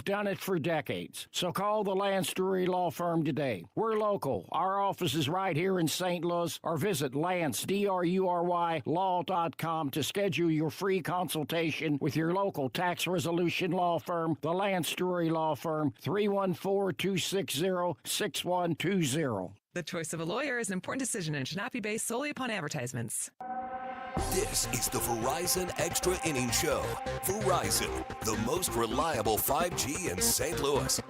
He's done it for decades. So call the Lance Drury Law Firm today. We're local. Our office is right here in St. Louis, or visit Lance, D-R-U-R-Y, law.com to schedule your free consultation with your local tax resolution law firm, the Lance Drury Law Firm, 314-260-6120. The choice of a lawyer is an important decision and should not be based solely upon advertisements. This is the Verizon Extra Innings Show. Verizon, the most reliable 5G in St. Louis.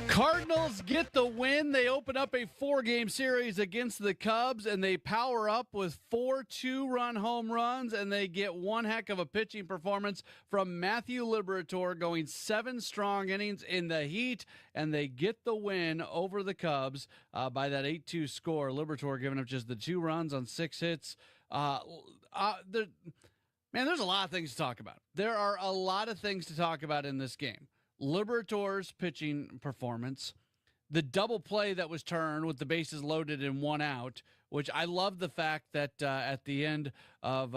Cardinals get the win. They open up a 4-game series against the Cubs, and they power up with 4 2-run home runs, and they get one heck of a pitching performance from Matthew Liberatore, going 7 strong innings in the heat, and they get the win over the Cubs by that 8-2 score. Liberatore giving up just the 2 runs on 6 hits. There's a lot of things to talk about. There are a lot of things to talk about in this game. Liberatore's pitching performance, the double play that was turned with the bases loaded and 1 out, which I love the fact that at the end of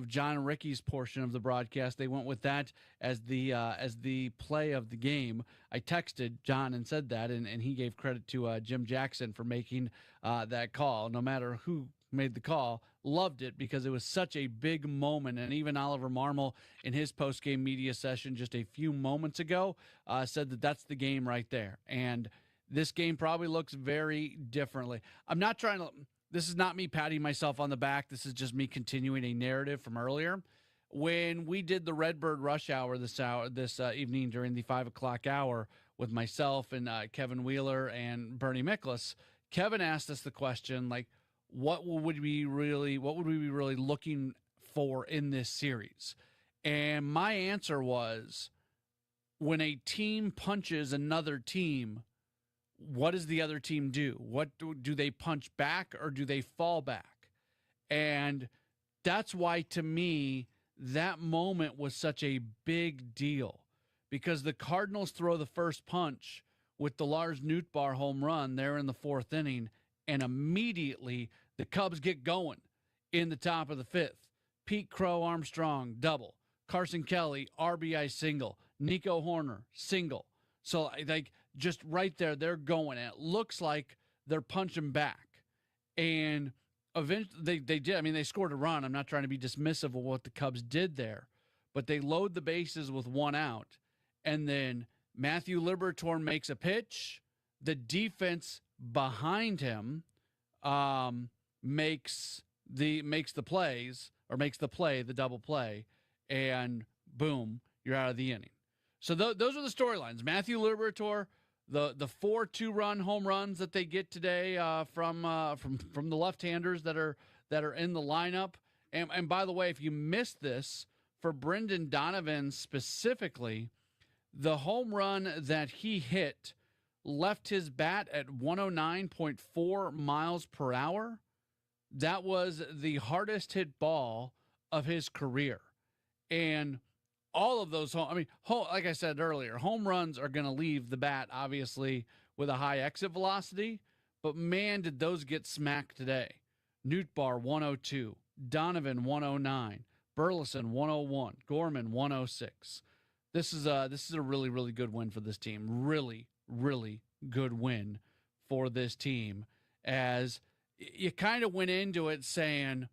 John and Ricky's portion of the broadcast, they went with that as the play of the game. I texted John and said that, and he gave credit to Jim Jackson for making that call. No matter who made the call, loved it because it was such a big moment. And even Oliver Marmol in his post-game media session just a few moments ago said that that's the game right there. And this game probably looks very differently. I'm not trying to, this is not me patting myself on the back. This is just me continuing a narrative from earlier. When we did the Redbird Rush Hour this evening during the 5 o'clock hour with myself and Kevin Wheeler and Bernie Miklas, Kevin asked us the question, like, what would we be really looking for in this series? And my answer was, when a team punches another team, what does the other team do? What do they punch back or do they fall back? And that's why, to me, that moment was such a big deal, because the Cardinals throw the first punch with the Lars Nootbaar home run there in the 4th inning, and immediately the Cubs get going in the top of the 5th. Pete Crow Armstrong, double. Carson Kelly, RBI single. Nico Horner, single. So, like, just right there, they're going. And it looks like they're punching back. And eventually they did. I mean, they scored a run. I'm not trying to be dismissive of what the Cubs did there. But they load the bases with 1 out. And then Matthew Liberatore makes a pitch. The defense behind him makes the double play, and boom, you're out of the inning. So those are the storylines. Matthew Liberatore, the 4 2-run home runs that they get today from the left-handers that are in the lineup. And by the way, if you missed this, for Brendan Donovan specifically, the home run that he hit left his bat at 109.4 miles per hour. That was the hardest hit ball of his career. And all of those, like I said earlier, home runs are going to leave the bat, obviously, with a high exit velocity. But, man, did those get smacked today. Nootbaar, 102. Donovan, 109. Burleson, 101. Gorman, 106. This is a really, really good win for this team. Really, really good win for this team, as you kind of went into it saying,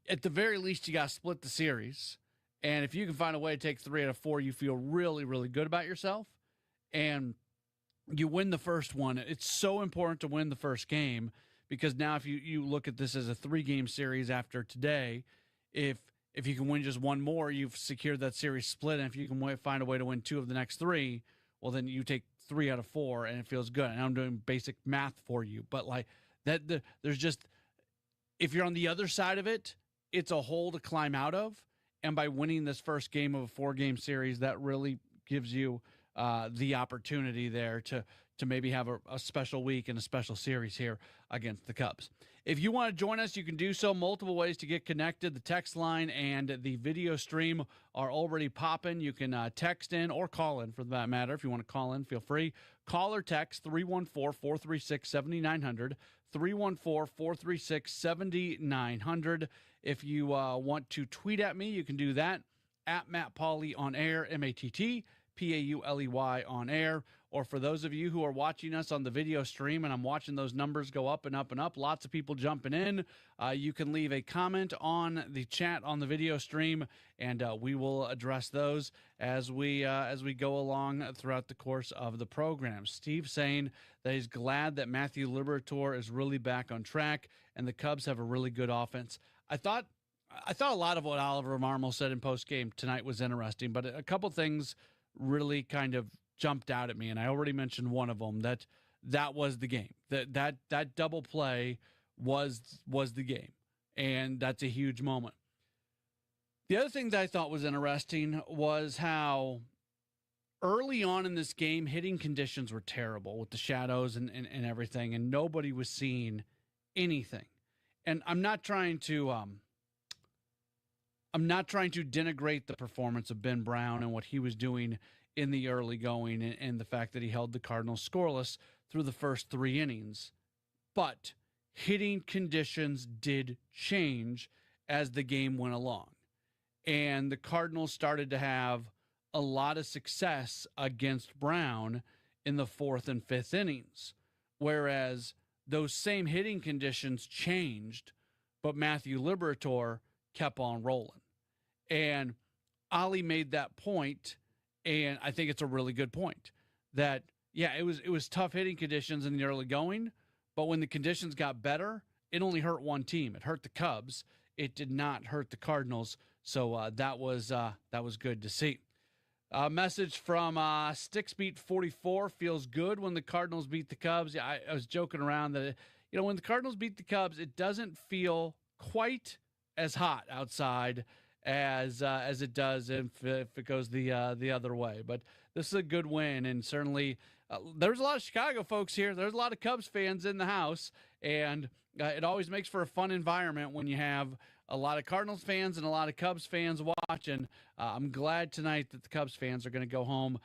at the very least, you got to split the series. And if you can find a way to take 3 out of 4, you feel really, really good about yourself. And you win the first one. It's so important to win the first game, because now if you look at this as a 3-game series after today, if you can win just 1 more, you've secured that series split. And if you can find a way to win 2 of the next 3, well, then you take 3 out of 4, and it feels good. And I'm doing basic math for you, but like that, there's just, if you're on the other side of it, it's a hole to climb out of. And by winning this first game of a 4-game series, that really gives you the opportunity there to maybe have a special week and a special series here against the Cubs. If you want to join us, you can do so. Multiple ways to get connected. The text line and the video stream are already popping. You can text in or call in, for that matter. If you want to call in, feel free. Call or text 314-436-7900, 314-436-7900. If you want to tweet at me, you can do that at Matt Pauley on air, MattPauley on air. Or for those of you who are watching us on the video stream, and I'm watching those numbers go up and up and up, lots of people jumping in, you can leave a comment on the chat on the video stream, and we will address those as we go along throughout the course of the program. Steve saying that he's glad that Matthew Liberatore is really back on track, and the Cubs have a really good offense. I thought a lot of what Oliver Marmol said in postgame tonight was interesting, but a couple things really kind of jumped out at me, and I already mentioned one of them, that was the game. That double play was the game, and that's a huge moment. The other thing that I thought was interesting was how early on in this game, hitting conditions were terrible with the shadows and everything, and nobody was seeing anything. And I'm not trying to denigrate the performance of Ben Brown and what he was doing in the early going, and the fact that he held the Cardinals scoreless through the first 3 innings. But hitting conditions did change as the game went along. And the Cardinals started to have a lot of success against Brown in the 4th and 5th innings. Whereas those same hitting conditions changed, but Matthew Liberatore kept on rolling. And Ollie made that point, and I think it's a really good point, that, yeah, it was tough hitting conditions in the early going, but when the conditions got better, it only hurt one team. It hurt the Cubs. It did not hurt the Cardinals. So that was good to see. Message from Sticksbeat44, feels good when the Cardinals beat the Cubs. Yeah, I was joking around that, when the Cardinals beat the Cubs, it doesn't feel quite as hot outside as it does if it goes the other way. But this is a good win, and certainly there's a lot of Chicago folks here. There's a lot of Cubs fans in the house, and it always makes for a fun environment when you have a lot of Cardinals fans and a lot of Cubs fans watching. I'm glad tonight that the Cubs fans are going to go home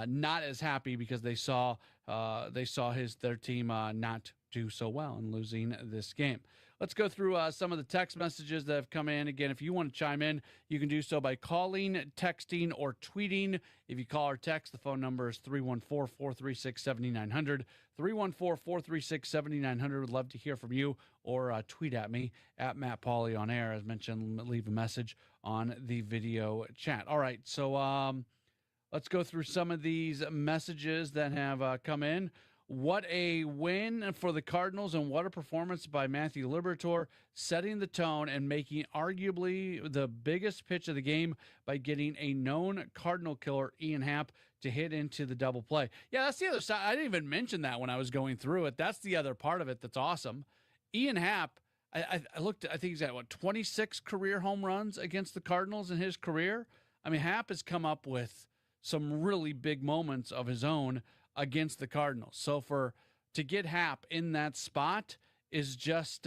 not as happy because they saw their team not do so well in losing this game. Let's go through some of the text messages that have come in. Again, if you want to chime in, you can do so by calling, texting, or tweeting. If you call or text, the phone number is 314-436-7900. 314-436-7900. Would love to hear from you, or tweet at me at Matt Pauley on air. As mentioned, leave a message on the video chat. All right, so let's go through some of these messages that have come in. What a win for the Cardinals, and what a performance by Matthew Liberatore, setting the tone and making arguably the biggest pitch of the game by getting a known Cardinal killer, Ian Happ, to hit into the double play. Yeah, that's the other side. I didn't even mention that when I was going through it. That's the other part of it that's awesome. Ian Happ, I looked, I think he's got, 26 career home runs against the Cardinals in his career? I mean, Happ has come up with some really big moments of his own against the Cardinals. So to get Happ in that spot is just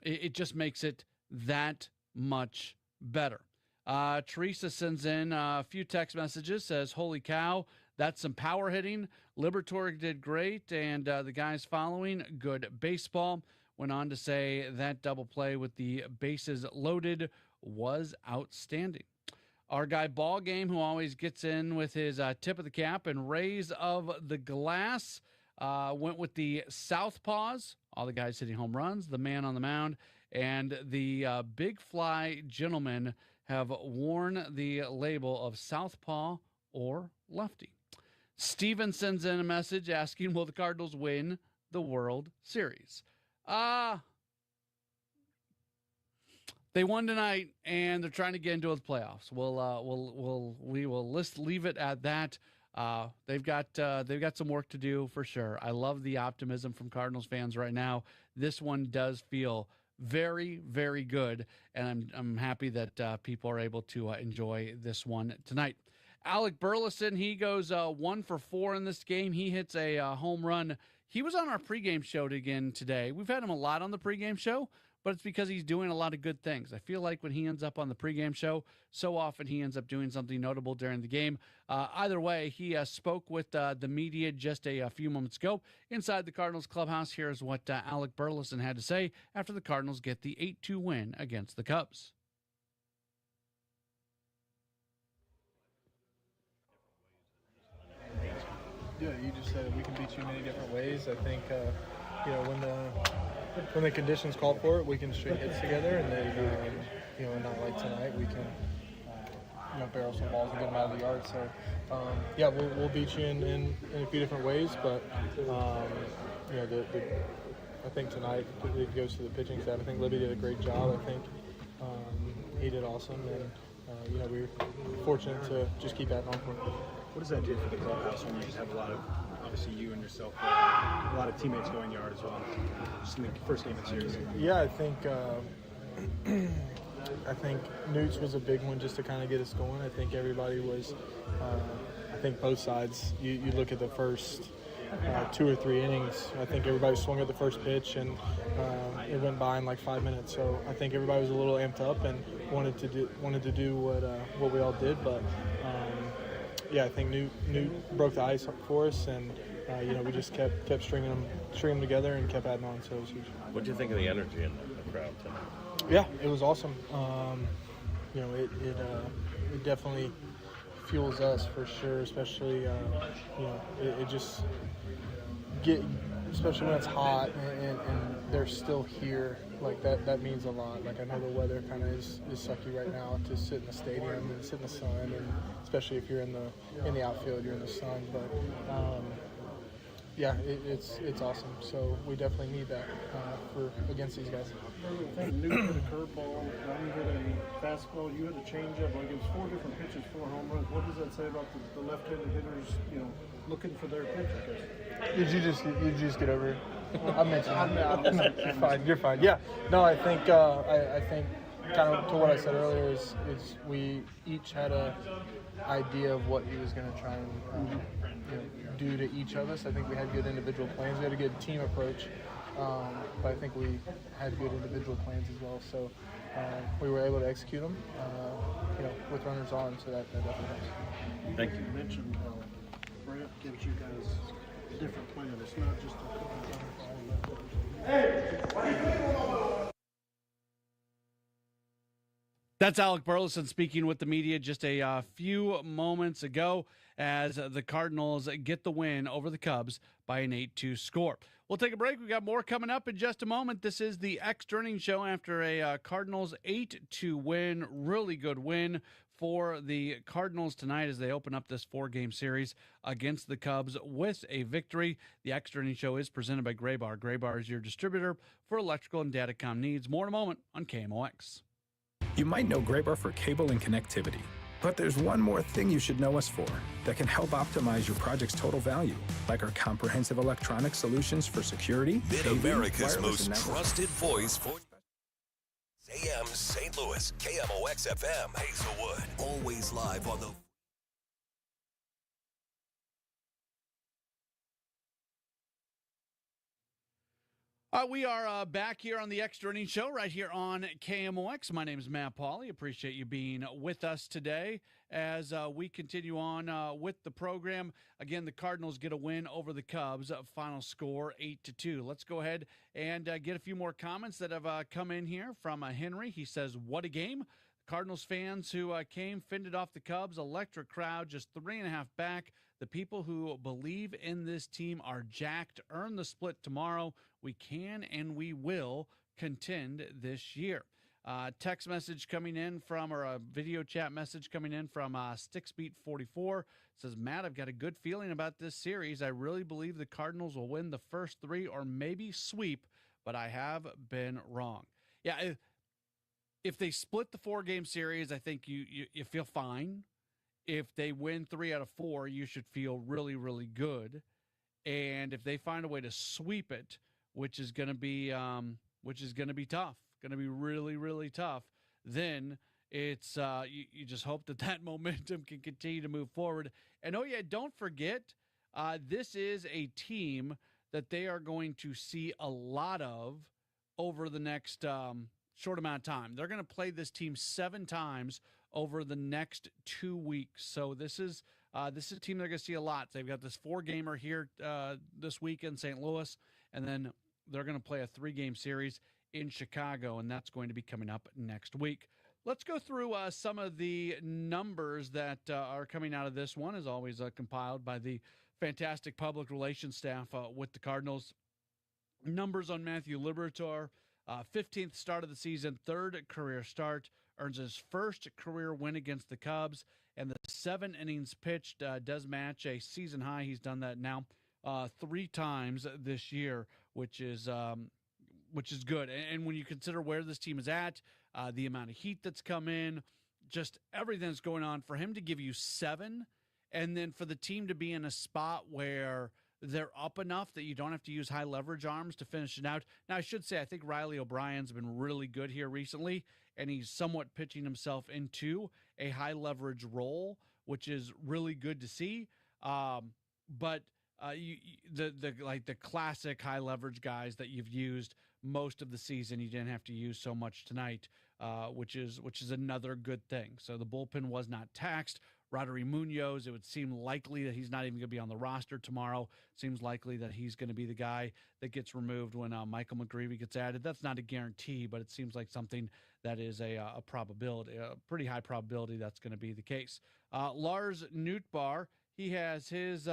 it just makes it that much better. Teresa sends in a few text messages, says, holy cow, that's some power hitting. Liberatore did great, and the guys following, good baseball. Went on to say that double play with the bases loaded was outstanding. Our guy Ball Game, who always gets in with his tip of the cap and raise of the glass, went with the Southpaws, all the guys hitting home runs, the man on the mound, and the Big Fly gentlemen have worn the label of Southpaw or Lefty. Steven sends in a message asking, will the Cardinals win the World Series? They won tonight, and they're trying to get into the playoffs. We will leave it at that. They've got some work to do for sure. I love the optimism from Cardinals fans right now. This one does feel very, very good, and I'm happy that people are able to enjoy this one tonight. Alec Burleson, he goes 1 for 4 in this game. He hits a home run. He was on our pregame show again today. We've had him a lot on the pregame show, but it's because he's doing a lot of good things. I feel like when he ends up on the pregame show, so often he ends up doing something notable during the game. Either way, he spoke with the media just a few moments ago inside the Cardinals clubhouse. Here's what Alec Burleson had to say after the Cardinals get the 8-2 win against the Cubs. Yeah, you just said we can beat you many different ways. I think, when the conditions call for it, we can string hits together, and then, a night like tonight, we can, barrel some balls and get them out of the yard. So, we'll beat you in a few different ways, but, I think tonight it goes to the pitching staff. I think Libby did a great job. I think he did awesome, and we were fortunate to just keep that on for him. What does that do for the clubhouse when you just have a lot of, obviously you and yourself, a lot of teammates going yard as well, just in the first game of the series? Yeah, I think Newt's was a big one just to kind of get us going. I think everybody was, I think both sides, you look at the first 2 or 3 innings, I think everybody swung at the first pitch, and it went by in like 5 minutes. So I think everybody was a little amped up and wanted to do what we all did. But I think Newt broke the ice for us, and we just kept stringing them together and kept adding on. So it was huge. What do you think of the energy in the crowd tonight? Yeah, it was awesome. It definitely fuels us for sure, especially it just especially when it's hot and they're still here, like that means a lot. Like I know the weather kind of is sucky right now to sit in the stadium and sit in the sun, and especially if you're in the outfield, you're in the sun. But it's awesome. So we definitely need that for against these guys. Newt hit a curveball, Ryan hit a fastball, you hit a changeup. Like it's 4 different pitches, 4 home runs. What does that say about the left-handed hitters? Looking for their pitch, I guess. Did you just get over it? I mentioned You're fine. Yeah. No, I think kind of to what I said earlier is we each had a idea of what he was going to try and do to each of us. I think we had good individual plans. We had a good team approach, but I think we had good individual plans as well. So we were able to execute them, with runners on. So that definitely helps. Thank you. You mentioned Brett gives you guys a different plan. It's not just That's Alec Burleson speaking with the media just a few moments ago as the Cardinals get the win over the Cubs by an 8-2 score. We'll take a break. We got more coming up in just a moment. This is the Extra Innings Show after a Cardinals 8-2 win. Really good win for the Cardinals tonight as they open up this 4-game series against the Cubs with a victory. The Extra Innings Show is presented by Gray Bar. Gray Bar is your distributor for electrical and datacom needs. More in a moment on KMOX. You might know Gray Bar for cable and connectivity, but there's one more thing you should know us for that can help optimize your project's total value, like our comprehensive electronic solutions for security, Mid-America's most trusted voice for AM St. Louis, KMOX FM, Hazelwood. Always live on the... We are back here on the Extra Innings Show right here on KMOX. My name is Matt Pauley. Appreciate you being with us today as we continue on with the program. Again, the Cardinals get a win over the Cubs. Final score 8-2. Let's go ahead and get a few more comments that have come in here from Henry. He says, "What a game." Cardinals fans who came fended off the Cubs. Electric crowd, just 3.5 back. The people who believe in this team are jacked. Earn the split tomorrow. We can and we will contend this year. Text message coming in from, or a video chat message coming in from Sticksbeat44 says, "Matt, I've got a good feeling about this series. I really believe the Cardinals will win the first 3 or maybe sweep, but I have been wrong." Yeah, if they split the 4-game series, I think you feel fine. If they win 3 out of 4, you should feel really, really good. And if they find a way to sweep it, which is going to be tough, going to be really, really tough, then it's you just hope that momentum can continue to move forward. And don't forget, this is a team that they are going to see a lot of over the next short amount of time. They're going to play this team 7 times over the next 2 weeks. So this is a team they're going to see a lot. They've got this 4-gamer here this week in St. Louis, and then they're going to play a 3-game series in Chicago, and that's going to be coming up next week. Let's go through some of the numbers that are coming out of this one, as always compiled by the fantastic public relations staff with the Cardinals. Numbers on Matthew Liberatore, 15th start of the season, third career start, earns his first career win against the Cubs, and the 7 innings pitched does match a season high. He's done that now 3 times this year, which is good. And when you consider where this team is at, the amount of heat that's come in, just everything that's going on, for him to give you 7, and then for the team to be in a spot where they're up enough that you don't have to use high leverage arms to finish it out. Now, I should say, I think Riley O'Brien's been really good here recently, and he's somewhat pitching himself into a high leverage role, which is really good to see. But the classic high leverage guys that you've used most of the season, you didn't have to use so much tonight, which is another good thing. So the bullpen was not taxed. Roddery Munoz, it would seem likely that he's not even going to be on the roster tomorrow. Seems likely that he's going to be the guy that gets removed when Michael McGreevy gets added. That's not a guarantee, but it seems like something that is a probability, a pretty high probability that's going to be the case. Lars Nootbaar, he has his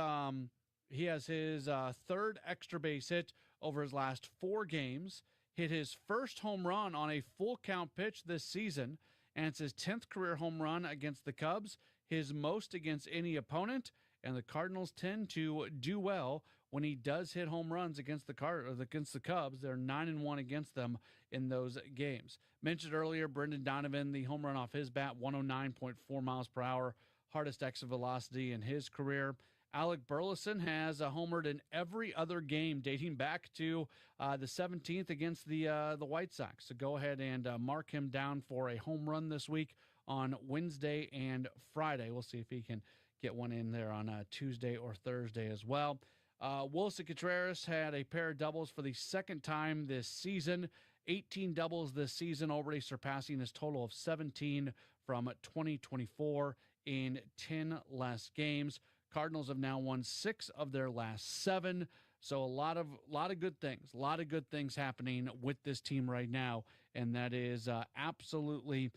third extra base hit over his last 4 games, hit his first home run on a full count pitch this season, and it's his 10th career home run against the Cubs, his most against any opponent, and the Cardinals tend to do well when he does hit home runs against the Cubs. They're 9-1 against them in those games. Mentioned earlier, Brendan Donovan, the home run off his bat, 109.4 miles per hour, hardest exit velocity in his career. Alec Burleson has homered in every other game dating back to the 17th against the White Sox. So go ahead and mark him down for a home run this week on Wednesday and Friday. We'll see if he can get one in there on Tuesday or Thursday as well. Wilson Contreras had a pair of doubles for the second time this season. 18 doubles this season, already surpassing his total of 17 from 2024 in 10 less games. Cardinals have now won 6 of their last 7. So a lot of good things happening with this team right now, and that is absolutely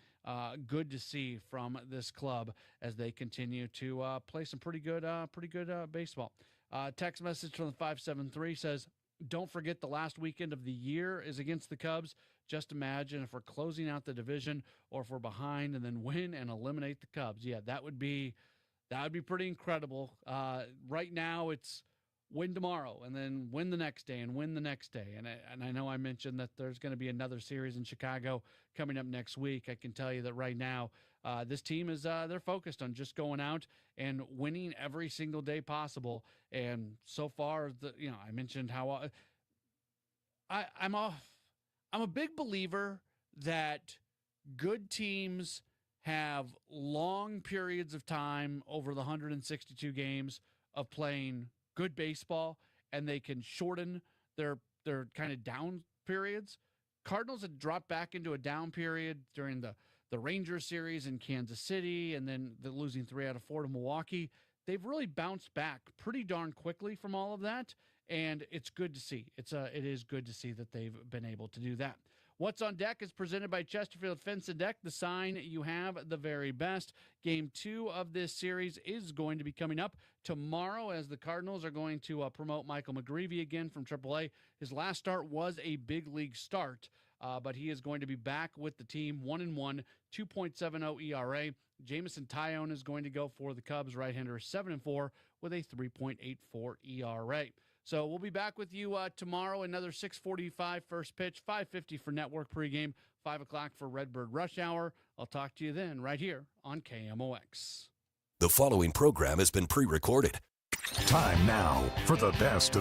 good to see from this club as they continue to play some pretty good baseball. Text message from the 573 says, "Don't forget the last weekend of the year is against the Cubs. Just imagine if we're closing out the division or if we're behind and then win and eliminate the Cubs. Yeah, that would be pretty incredible. Right now, it's win tomorrow and then win the next day and win the next day. And I know I mentioned that there's going to be another series in Chicago coming up next week. I can tell you that right now, this team is they're focused on just going out and winning every single day possible. And so far, I mentioned how I'm a big believer that good teams have long periods of time over the 162 games of playing good baseball, and they can shorten their kind of down periods. Cardinals had dropped back into a down period during the Rangers series in Kansas City, and then the losing 3 out of 4 to Milwaukee. They've really bounced back pretty darn quickly from all of that, and it's good to see. It is good to see that they've been able to do that. What's on Deck is presented by Chesterfield Fence and Deck, the sign you have the very best. Game 2 of this series is going to be coming up tomorrow as the Cardinals are going to promote Michael McGreevy again from AAA. His last start was a big league start, but he is going to be back with the team 1-1, 2.70 ERA. Jamison Tyone is going to go for the Cubs. Right-hander 7-4 with a 3.84 ERA. So we'll be back with you tomorrow, another 6:45 first pitch, 5:50 for network pregame, 5 o'clock for Redbird Rush Hour. I'll talk to you then right here on KMOX. The following program has been pre-recorded. Time now for the best of the